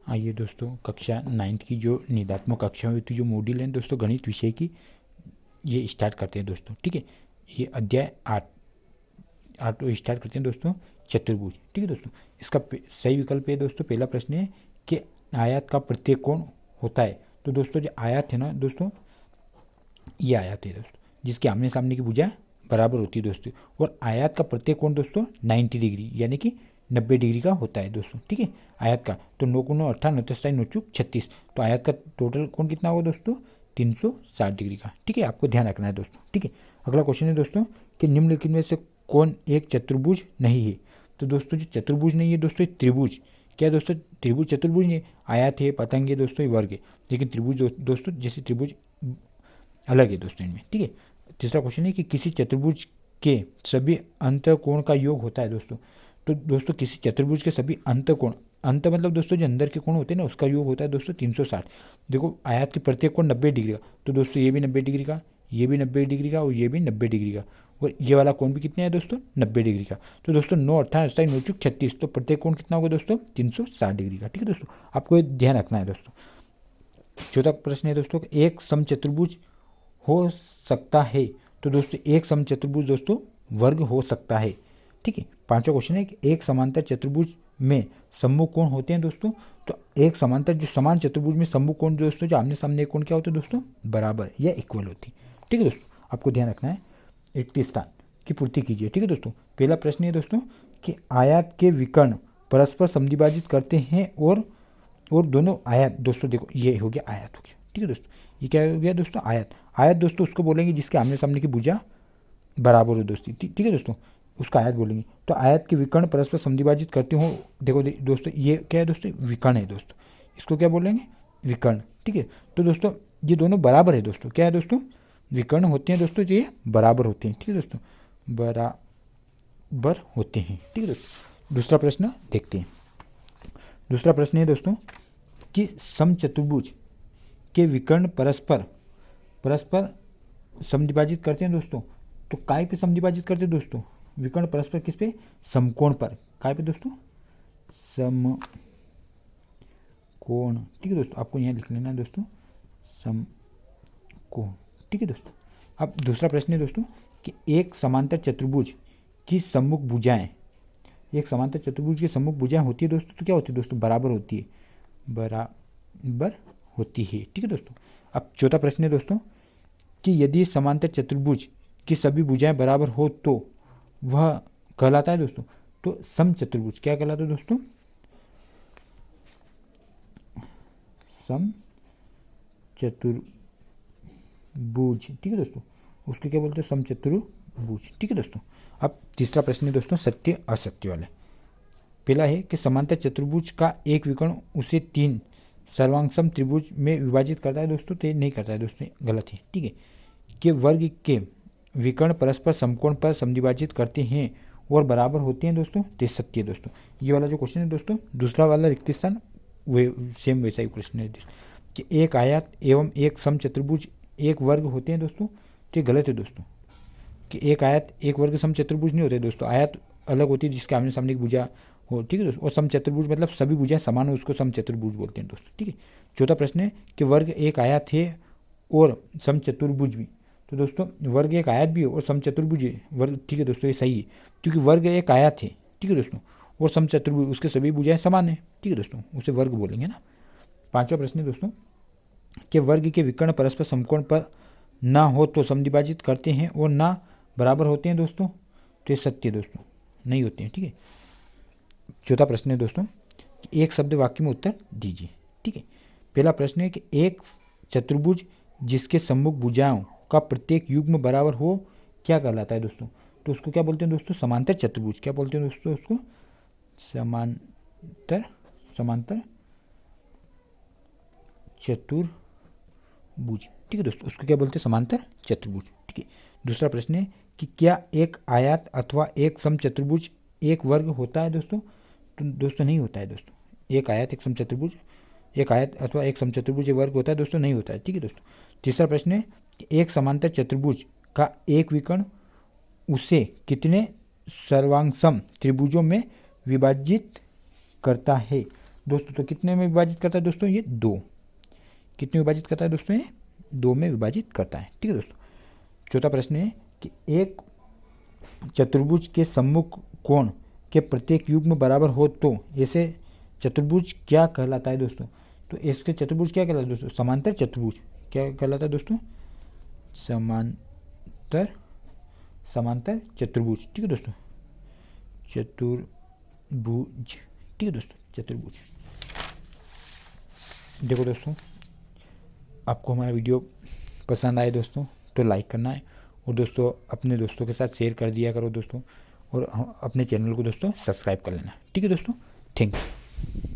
आइए दोस्तों, कक्षा 9th की जो निदात्मक कक्षा हुई थी, जो मॉड्यूल है दोस्तों गणित विषय की, ये स्टार्ट करते हैं दोस्तों। ठीक है, ये अध्याय 8 स्टार्ट करते हैं दोस्तों, चतुर्भुज। ठीक है दोस्तों, इसका सही विकल्प है दोस्तों। पहला प्रश्न है कि आयत का प्रत्येक कोण होता है। तो दोस्तों जो आयत है ना दोस्तों, ये आयत है दोस्तों, जिसके आमने सामने की भुजा बराबर होती है दोस्तों। और आयत का प्रत्येक कोण दोस्तों 90 डिग्री यानी कि 90 डिग्री का होता है दोस्तों। ठीक है, आयत का तो 9 को 9 18, 9 9 चौक 36, तो आयत का टोटल कोण कितना होगा दोस्तों? 360 डिग्री का। ठीक है, आपको ध्यान रखना है दोस्तों। ठीक है, अगला क्वेश्चन है दोस्तों कि निम्नलिखित में से कौन एक चतुर्भुज नहीं है? तो दोस्तों जो चतुर्भुज नहीं है दोस्तों, त्रिभुज। क्या है दोस्तों? त्रिभुज चतुर्भुज नहीं है। आयत है, पतंग है दोस्तों, ये वर्ग है। लेकिन त्रिभुज दोस्तों जैसे त्रिभुज अलग है दोस्तों इनमें। ठीक है, तीसरा क्वेश्चन है कि किसी चतुर्भुज के सभी अंतःकोण का योग होता है दोस्तों। तो दोस्तों किसी चतुर्भुज के सभी अंतःकोण, अंत मतलब दोस्तों जो अंदर के कोण होते हैं ना, उसका योग होता है दोस्तों 360। देखो आयत के प्रत्येक कोण 90 डिग्री का, तो दोस्तों ये भी 90 डिग्री का, ये भी 90 डिग्री का और ये भी 90 डिग्री का, और ये वाला कोण भी कितने है दोस्तों? 90 डिग्री का। तो दोस्तों 9 18 27 9 चौक 36, तो प्रत्येक कोण कितना होगा दोस्तों? 360 डिग्री का। ठीक है दोस्तों, आपको ये ध्यान रखना है दोस्तों। चौथा प्रश्न है दोस्तों, एक समचतुर्भुज हो सकता है। तो दोस्तों एक समचतुर्भुज दोस्तों वर्ग हो सकता है। ठीक है, पांचवा क्वेश्चन है कि एक समांतर चतुर्भुज में सम्मुख कोण होते हैं दोस्तों। तो एक समांतर जो समान चतुर्भुज में सम्मुख कोण दोस्तों जो आमने सामने कोण क्या होते हैं दोस्तों? बराबर या इक्वल होती है। ठीक है दोस्तों, आपको ध्यान रखना है। 80 स्थान की पूर्ति कीजिए। ठीक है दोस्तों, पहला प्रश्न है दोस्तों कि आयत के विकर्ण परस्पर समद्विभाजित करते हैं और दोनों आयत दोस्तों, देखो ये हो गया आयत हो गया। ठीक है दोस्तों, ये क्या हो गया दोस्तों? आयत। आयत दोस्तों उसको बोलेंगे जिसके आमने सामने की भुजा बराबर हो दोस्तों। ठीक है दोस्तों, उसका आयत बोलेंगे। तो आयत के विकर्ण परस्पर समद्विभाजित करते हो, देखो दोस्तों ये क्या है दोस्तों? विकर्ण है दोस्तों, इसको क्या बोलेंगे? विकर्ण। ठीक है, तो दोस्तों ये दोनों बराबर है दोस्तों। क्या है दोस्तों? विकर्ण होते हैं दोस्तों, ये बराबर होते हैं। ठीक है दोस्तों, बराबर होते हैं। ठीक है दोस्तों, दूसरा प्रश्न देखते हैं। दूसरा प्रश्न है दोस्तों कि समचतुर्भुज के विकर्ण परस्पर समद्विभाजित करते हैं दोस्तों। तो काय पे समद्विभाजित करते हैं दोस्तों? विकर्ण परस्पर किस पे? समकोण पर। काय पे दोस्तों? समकोण। ठीक है दोस्तों, आपको यहाँ लिख लेना है दोस्तों, समकोण। ठीक है दोस्तों, अब दूसरा प्रश्न है दोस्तों कि एक समांतर चतुर्भुज की सम्मुख भुजाएं, एक समांतर चतुर्भुज की सम्मुख भुजाएं होती है दोस्तों, तो क्या होती है दोस्तों? बराबर होती है, बराबर होती है। ठीक है दोस्तों, अब चौथा प्रश्न है दोस्तों कि यदि समांतर चतुर्भुज की सभी भुजाएं बराबर हो तो वह कहलाता है दोस्तों। तो समचतुर्भुज क्या कहलाता है दोस्तों? समचतुर्भुज। ठीक है दोस्तों, उसके क्या बोलते हैं? समचतुर्भुज। ठीक है दोस्तों, अब तीसरा प्रश्न है दोस्तों सत्य असत्य वाले। पहला है कि समांतर चतुर्भुज का एक विकर्ण उसे 3 सर्वांगसम त्रिभुज में विभाजित करता है दोस्तों। तो ये नहीं करता है दोस्तों, गलत है। ठीक है, कि वर्ग के विकर्ण परस्पर समकोण पर समद्विभाजित करते हैं और बराबर होते हैं दोस्तों। तो सत्य है दोस्तों। ये वाला जो क्वेश्चन है दोस्तों, दूसरा वाला रिक्त स्थान वे सेम वैसा ही प्रश्न है कि एक आयत एवं एक समचतुर्भुज एक वर्ग होते हैं दोस्तों। तो ये गलत है दोस्तों, कि एक आयत एक वर्ग समचतुर्भुज नहीं होते दोस्तों। आयत अलग होती है जिसके आमने सामने की भुजा हो। ठीक है दोस्तों, और समचतुर्भुज मतलब सभी भुजाएं समान हो, उसको समचतुर्भुज बोलते हैं दोस्तों। ठीक है, चौथा प्रश्न है कि वर्ग एक आयत है और समचतुर्भुज भी। तो दोस्तों वर्ग एक आयत भी है और समचतुर्भुज है वर्ग। ठीक है दोस्तों, ये सही है, क्योंकि वर्ग एक आयत है। ठीक है दोस्तों, और समचतुर्भुज उसके सभी भुजाएं समान है। ठीक है दोस्तों, उसे वर्ग बोलेंगे ना। पांचवा प्रश्न है दोस्तों कि वर्ग के विकर्ण परस्पर समकोण पर ना हो तो समद्विभाजित करते हैं और ना बराबर होते हैं दोस्तों। तो ये सत्य दोस्तों, नहीं होते हैं। ठीक है, चौथा प्रश्न है दोस्तों एक शब्द वाक्य में उत्तर दीजिए। ठीक है, पहला प्रश्न है कि एक चतुर्भुज जिसके सम्मुख भुजाओं का प्रत्येक युग्म बराबर हो क्या कहलाता है दोस्तों? तो उसको क्या बोलते हैं दोस्तों? समांतर चतुर्भुज। क्या बोलते हैं दोस्तों उसको? समांतर चतुर्भुज। ठीक है दोस्तों, उसको क्या बोलते हैं? समांतर चतुर्भुज। ठीक है, दूसरा प्रश्न है कि क्या एक आयत अथवा एक समचतुर्भुज एक वर्ग होता है दोस्तों? तो दोस्तों नहीं होता है दोस्तों। एक आयत एक समचतुर्भुज, एक आयत अथवा एक समचतुर्भुज एक वर्ग होता है दोस्तों? नहीं होता है। ठीक है दोस्तों, तीसरा प्रश्न है कि एक समांतर चतुर्भुज का एक विकर्ण उसे कितने सर्वांगसम त्रिभुजों में विभाजित करता है? दोस्तों, तो कितने में विभाजित करता है दोस्तों? ये 2। कितने में विभाजित करता है दोस्तों? ये 2 में विभाजित करता है। ठीक है दोस्तों। चौथा प्रश्न है कि एक चतुर्भुज के सम्मुख कोण के प्रत्येक युग्म बराबर हो तो ऐसे चतुर्भुज क्या कहलाता है दोस्तों? तो इसके चतुर्भुज क्या कहलाता है दोस्तों? समांतर चतुर्भुज। क्या कहलाता है दोस्तों? समांतर समांतर चतुर्भुज। ठीक है दोस्तों, चतुर्भुज। ठीक है दोस्तों, चतुर्भुज। देखो दोस्तों, आपको हमारा वीडियो पसंद आए दोस्तों तो लाइक करना है, और दोस्तों अपने दोस्तों के साथ शेयर कर दिया करो दोस्तों, और अपने चैनल को दोस्तों सब्सक्राइब कर लेना। ठीक है दोस्तों, थैंक यू।